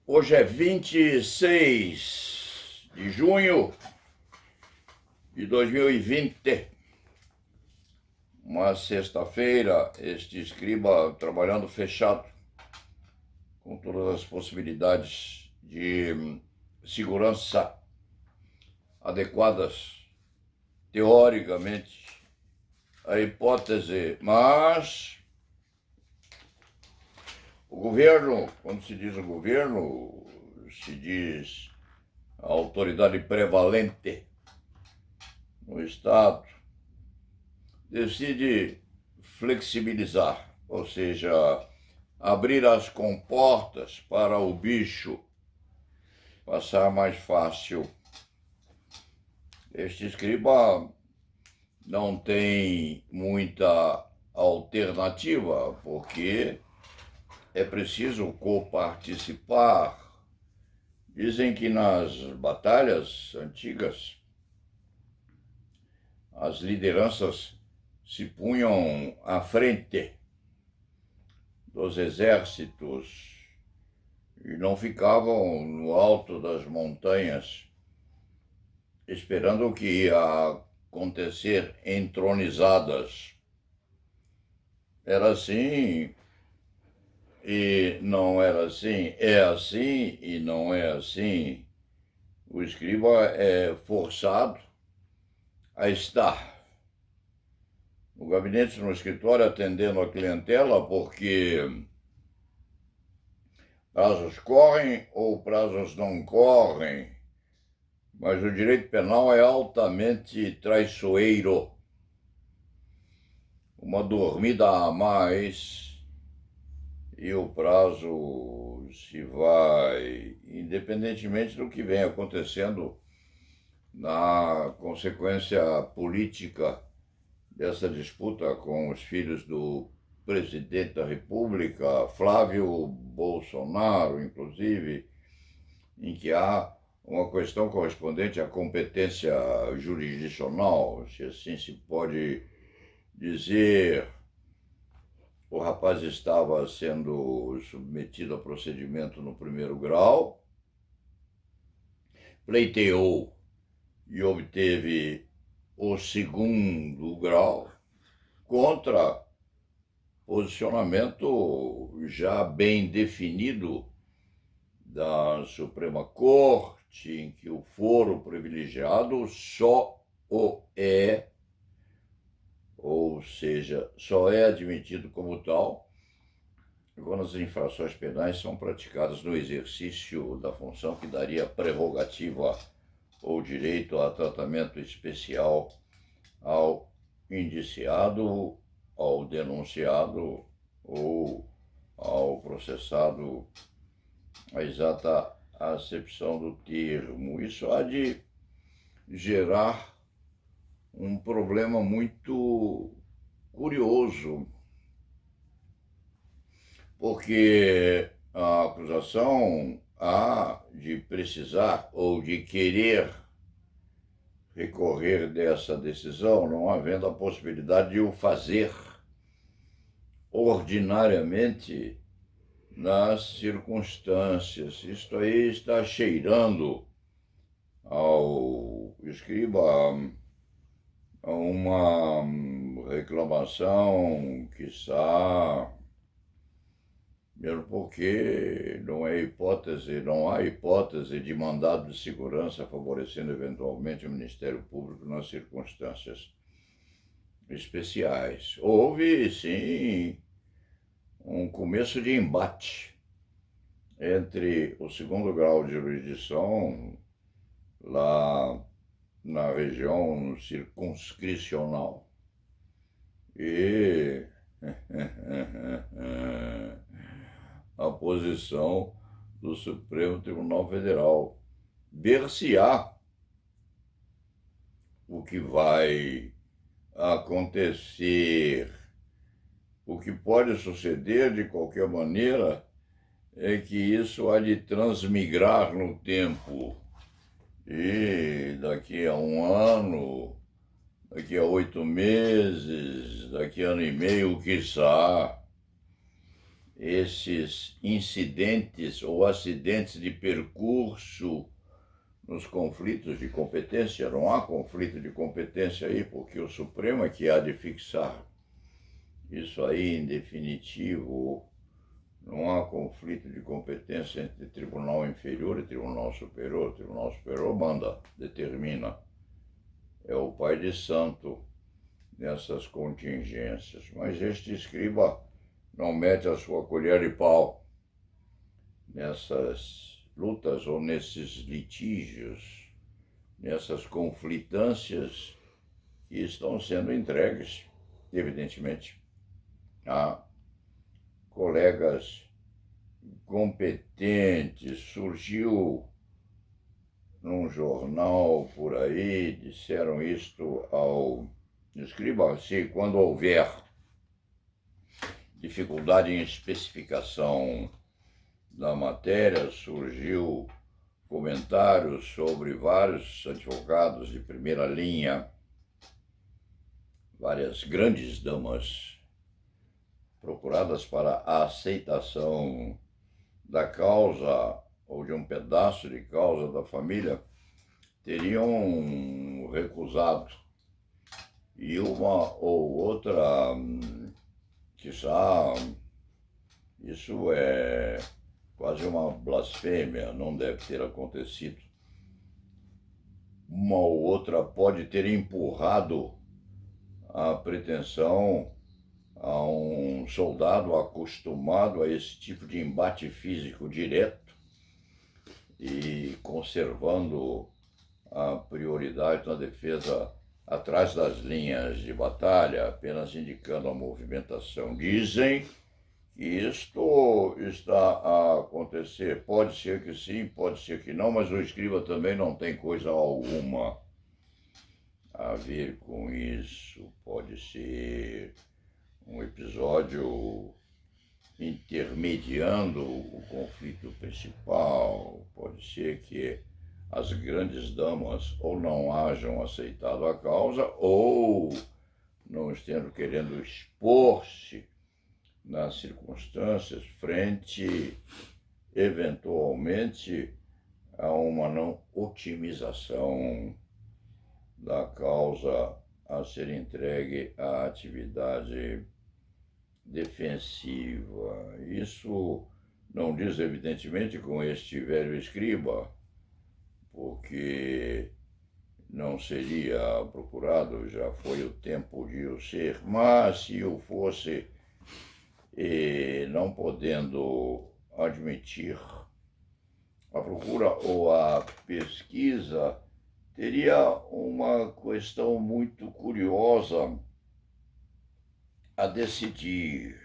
Hoje é 26 de junho de 2020, uma sexta-feira, este escriba trabalhando fechado, com todas as possibilidades de segurança adequadas, teoricamente, a hipótese, mas o governo, quando se diz o governo, se diz a autoridade prevalente no Estado, decide flexibilizar, ou seja, abrir as comportas para o bicho passar mais fácil. Este escriba não tem muita alternativa, porque é preciso coparticipar. Dizem que nas batalhas antigas, as lideranças se punham à frente dos exércitos e não ficavam no alto das montanhas esperando o que ia acontecer entronizadas. Era assim e não era assim, é assim e não é assim. O escriba é forçado a estar no gabinete, no escritório, atendendo a clientela, porque prazos correm ou prazos não correm, mas o direito penal é altamente traiçoeiro. Uma dormida a mais e o prazo se vai, independentemente do que vem acontecendo na consequência política dessa disputa com os filhos do presidente da República, Flávio Bolsonaro, inclusive, em que há uma questão correspondente à competência jurisdicional, se assim se pode dizer. O rapaz estava sendo submetido a procedimento no primeiro grau, pleiteou e obteve o segundo grau contra posicionamento já bem definido da Suprema Corte, em que o foro privilegiado só o é, ou seja, só é admitido como tal quando as infrações penais são praticadas no exercício da função que daria prerrogativa ou direito a tratamento especial ao indiciado, ao denunciado ou ao processado, a exata acepção do termo. Isso há de gerar um problema muito curioso, porque a acusação há de precisar ou de querer recorrer dessa decisão, não havendo a possibilidade de o fazer ordinariamente nas circunstâncias. Isto aí está cheirando ao escriba a uma reclamação, quiçá, mesmo porque não há hipótese de mandado de segurança favorecendo eventualmente o Ministério Público nas circunstâncias especiais. Houve, sim, um começo de embate entre o segundo grau de jurisdição lá na região circunscricional e a posição do Supremo Tribunal Federal. Ver-se-á o que vai acontecer. O que pode suceder, de qualquer maneira, é que isso há de transmigrar no tempo. E daqui a um ano, daqui a 8 meses, daqui a ano e meio, quiçá, esses incidentes ou acidentes de percurso nos conflitos de competência. Não há conflito de competência aí, porque o Supremo é que há de fixar isso aí em definitivo. Não há conflito de competência entre tribunal inferior e tribunal superior. O tribunal superior manda, determina. É o pai de santo nessas contingências. Mas este escriba não mete a sua colher de pau nessas lutas ou nesses litígios, nessas conflitâncias que estão sendo entregues, evidentemente, a colegas competentes. Surgiu num jornal por aí, disseram isto ao escriba, se quando houver dificuldade em especificação da matéria, surgiu comentários sobre vários advogados de primeira linha, várias grandes damas procuradas para a aceitação da causa ou de um pedaço de causa da família, teriam recusado. E uma ou outra, quiçá, isso é quase uma blasfêmia, não deve ter acontecido. Uma ou outra pode ter empurrado a pretensão a um soldado acostumado a esse tipo de embate físico direto e conservando a prioridade na defesa atrás das linhas de batalha, apenas indicando a movimentação. Dizem que isto está a acontecer. Pode ser que sim, pode ser que não, mas o escriba também não tem coisa alguma a ver com isso. Pode ser um episódio intermediando o conflito principal. Pode ser que as grandes damas ou não hajam aceitado a causa ou não estejam querendo expor-se nas circunstâncias frente, eventualmente, a uma não otimização da causa a ser entregue à atividade defensiva. Isso não diz, evidentemente, com este velho escriba, porque não seria procurado, já foi o tempo de o ser, mas se o fosse, não podendo admitir a procura ou a pesquisa, teria uma questão muito curiosa a decidir.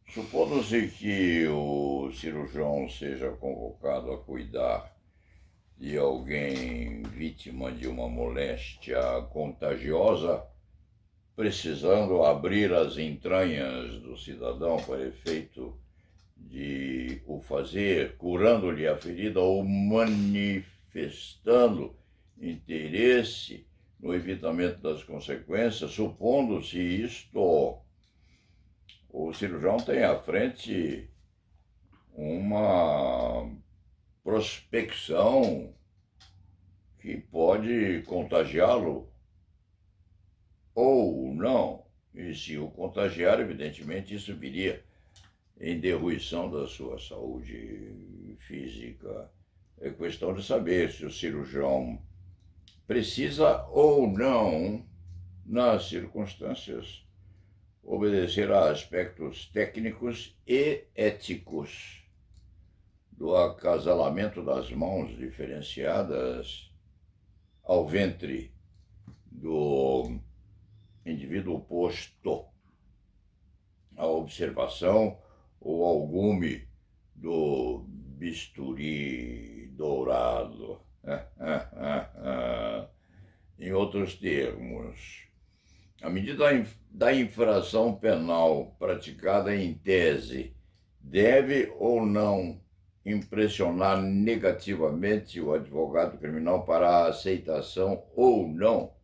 Supondo-se que o cirurgião seja convocado a cuidar de alguém vítima de uma moléstia contagiosa, precisando abrir as entranhas do cidadão para efeito de o fazer, curando-lhe a ferida ou manifestando interesse no evitamento das consequências, supondo-se isto, o cirurgião tem à frente uma prospecção que pode contagiá-lo ou não. E se o contagiar, evidentemente, isso viria em derruição da sua saúde física. É questão de saber se o cirurgião precisa ou não, nas circunstâncias, obedecer a aspectos técnicos e éticos do acasalamento das mãos diferenciadas ao ventre do indivíduo posto à observação ou ao gume do bisturi dourado. Em outros termos, a medida da infração penal praticada em tese deve ou não impressionar negativamente o advogado criminal para a aceitação ou não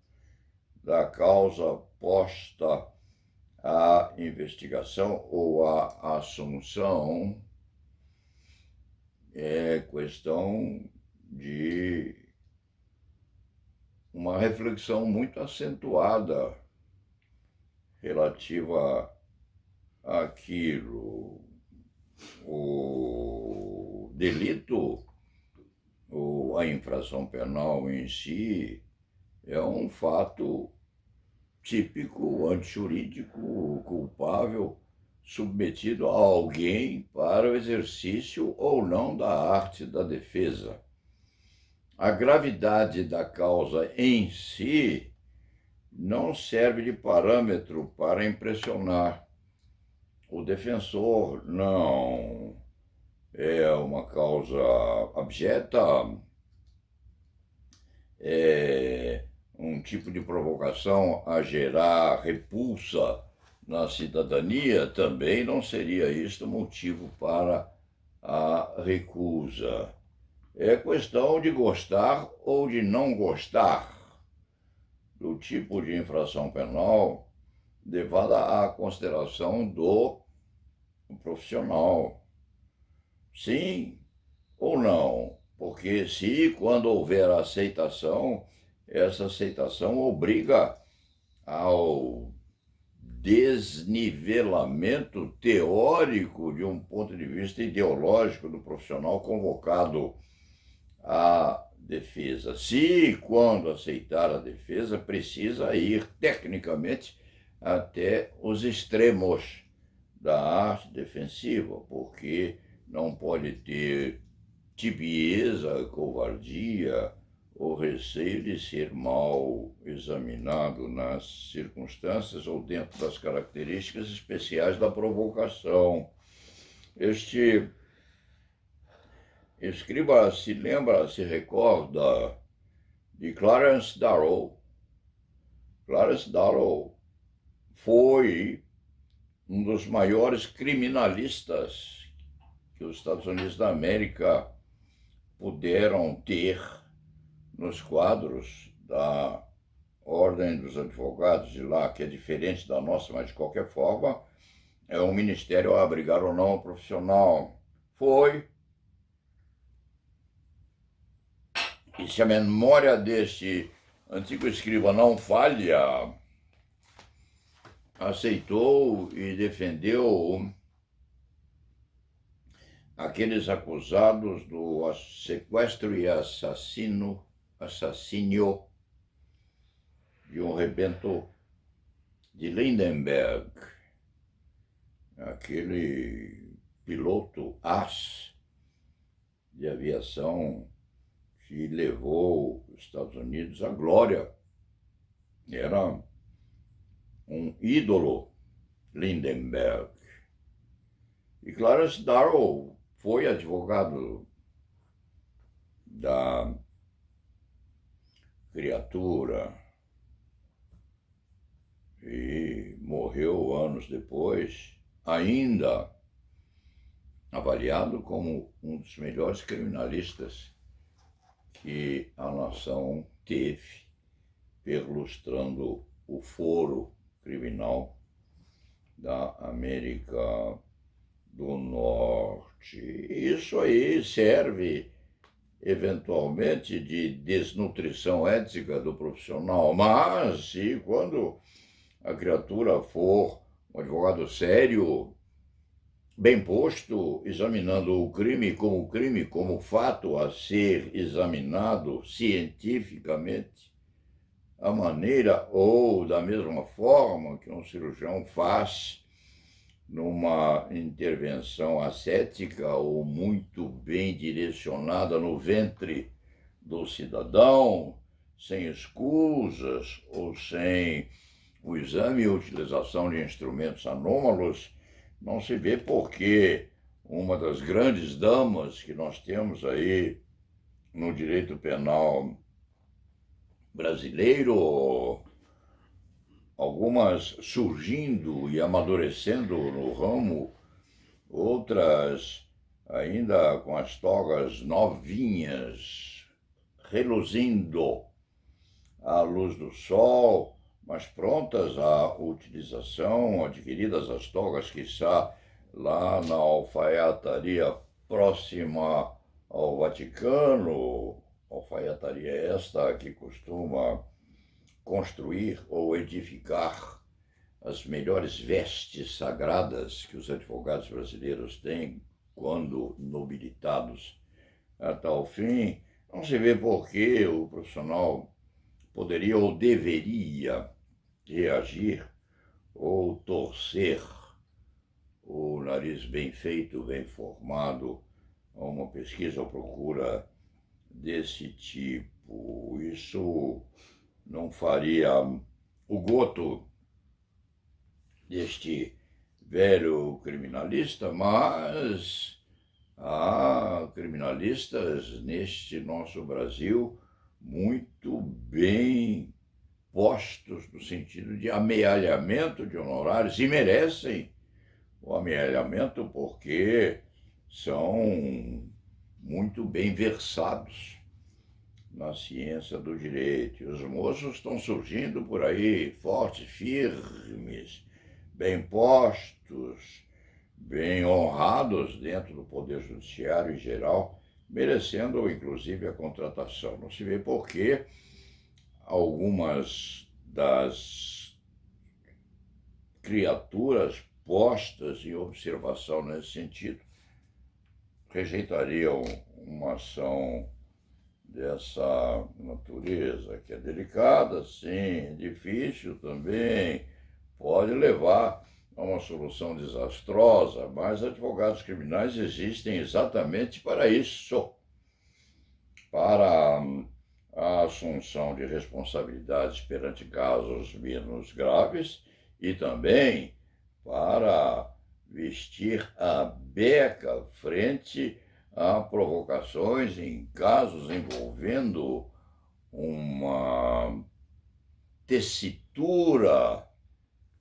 da causa posta a investigação ou a assunção é questão de uma reflexão muito acentuada relativa àquilo. O delito ou a infração penal em si é um fato típico, antijurídico, culpável, submetido a alguém para o exercício ou não da arte da defesa. A gravidade da causa em si não serve de parâmetro para impressionar o defensor, não. É uma causa abjeta, é um tipo de provocação a gerar repulsa na cidadania, também não seria isto motivo para a recusa. É questão de gostar ou de não gostar do tipo de infração penal levada à consideração do profissional. Sim ou não? Porque se, quando houver aceitação, essa aceitação obriga ao desnivelamento teórico de um ponto de vista ideológico do profissional convocado à defesa. Se, quando aceitar a defesa, precisa ir tecnicamente até os extremos da arte defensiva, porque não pode ter tibieza, covardia ou receio de ser mal examinado nas circunstâncias ou dentro das características especiais da provocação. Este escriba se lembra, se recorda de Clarence Darrow. Clarence Darrow foi um dos maiores criminalistas que os Estados Unidos da América puderam ter nos quadros da Ordem dos Advogados de lá, que é diferente da nossa, mas de qualquer forma é um ministério a abrigar ou não o profissional. Foi. E se a memória deste antigo escriba não falha, aceitou e defendeu aqueles acusados do sequestro e assassínio de um rebento de Lindenberg, aquele piloto as de aviação que levou os Estados Unidos à glória. Era um ídolo, Lindenberg. E Clarence Darrow foi advogado da criatura e morreu anos depois, ainda avaliado como um dos melhores criminalistas que a nação teve, perlustrando o foro criminal da América do Norte. Isso aí serve, eventualmente, de desnutrição ética do profissional, mas se quando a criatura for um advogado sério, bem posto, examinando o crime, como fato a ser examinado cientificamente, a maneira ou da mesma forma que um cirurgião faz numa intervenção ascética ou muito bem direcionada no ventre do cidadão, sem escusas ou sem o exame e utilização de instrumentos anômalos, não se vê por que uma das grandes damas que nós temos aí no direito penal brasileiro, algumas surgindo e amadurecendo no ramo, outras ainda com as togas novinhas, reluzindo à luz do sol, mas prontas à utilização, adquiridas as togas, quiçá lá na alfaiataria próxima ao Vaticano, alfaiataria esta que costuma construir ou edificar as melhores vestes sagradas que os advogados brasileiros têm quando nobilitados a tal fim. Não se vê por que o profissional poderia ou deveria reagir ou torcer o nariz bem feito, bem formado a uma pesquisa ou procura desse tipo. Isso não faria o goto deste velho criminalista, mas há criminalistas neste nosso Brasil muito bem postos no sentido de amealhamento de honorários, e merecem o amealhamento porque são muito bem versados na ciência do direito. E os moços estão surgindo por aí, fortes, firmes, bem postos, bem honrados dentro do Poder Judiciário em geral, merecendo inclusive a contratação. Não se vê por que algumas das criaturas postas em observação nesse sentido rejeitariam uma ação dessa natureza, que é delicada, sim, difícil também, pode levar a uma solução desastrosa, mas advogados criminais existem exatamente para isso, para a assunção de responsabilidades perante casos menos graves e também para vestir a beca frente a provocações em casos envolvendo uma tessitura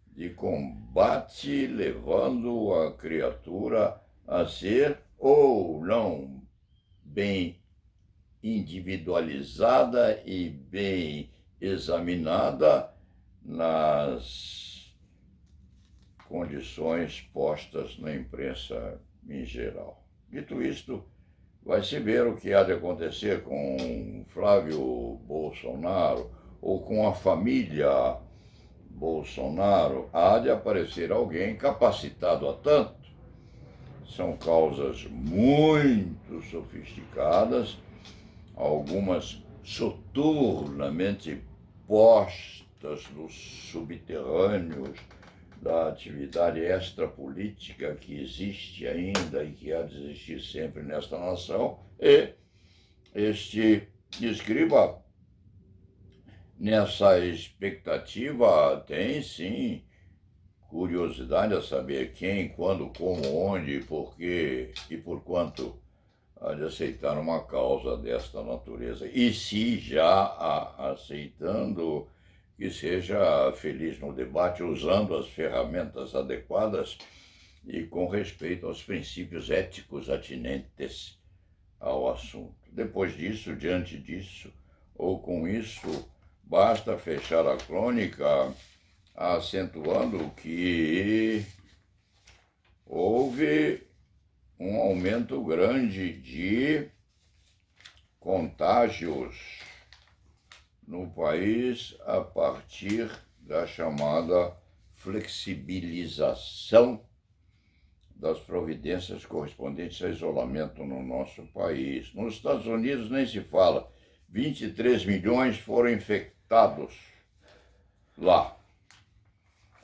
de combate, levando a criatura a ser ou não bem individualizada e bem examinada nas condições postas na imprensa em geral. Dito isto, vai-se ver o que há de acontecer com Flávio Bolsonaro ou com a família Bolsonaro. Há de aparecer alguém capacitado a tanto. São causas muito sofisticadas, algumas soturnamente postas nos subterrâneos da atividade extrapolítica que existe ainda e que há de existir sempre nesta nação, e este escriba, nessa expectativa, tem sim curiosidade a saber quem, quando, como, onde, por quê e por quanto há de aceitar uma causa desta natureza. E se já a aceitando, que seja feliz no debate, usando as ferramentas adequadas e com respeito aos princípios éticos atinentes ao assunto. Depois disso, diante disso, ou com isso, basta fechar a crônica acentuando que houve um aumento grande de contágios no país a partir da chamada flexibilização das providências correspondentes a isolamento no nosso país. Nos Estados Unidos nem se fala, 23 milhões foram infectados lá.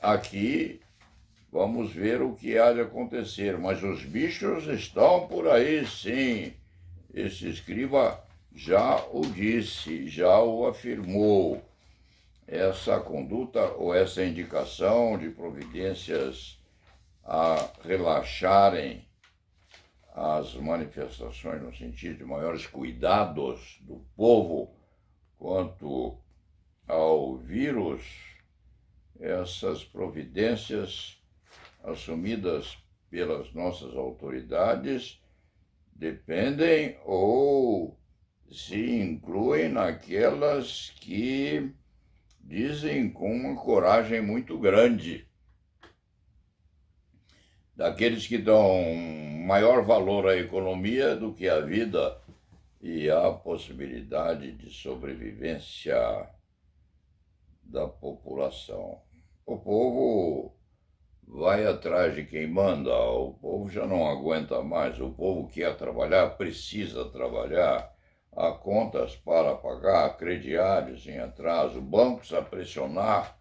Aqui vamos ver o que há de acontecer, mas os bichos estão por aí, sim. Esse escriba já o disse, já o afirmou. Essa conduta ou essa indicação de providências a relaxarem as manifestações no sentido de maiores cuidados do povo quanto ao vírus, essas providências assumidas pelas nossas autoridades dependem ou se incluem naquelas que dizem com uma coragem muito grande, daqueles que dão maior valor à economia do que à vida e à possibilidade de sobrevivência da população. O povo vai atrás de quem manda, o povo já não aguenta mais, o povo quer trabalhar, precisa trabalhar, há contas para pagar, crediários em atraso, bancos a pressionar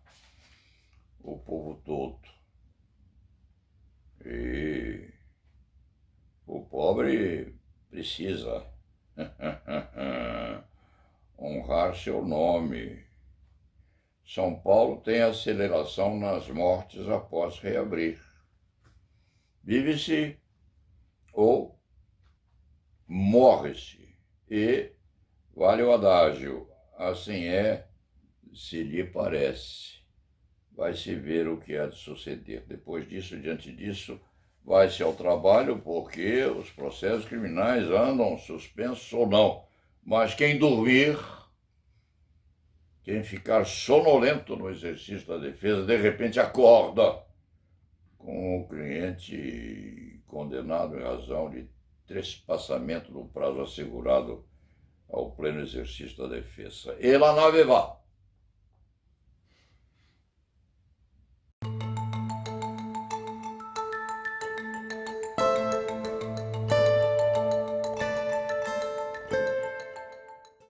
o povo todo. E o pobre precisa honrar seu nome. São Paulo tem aceleração nas mortes após reabrir. Vive-se ou morre-se. E vale o adágio, assim é, se lhe parece. Vai se ver o que há de suceder. Depois disso, diante disso, vai-se ao trabalho, porque os processos criminais andam suspensos ou não. Mas quem dormir, quem ficar sonolento no exercício da defesa, de repente acorda com o cliente condenado em razão de trespassamento do prazo assegurado ao pleno exercício da defesa. E la nave va.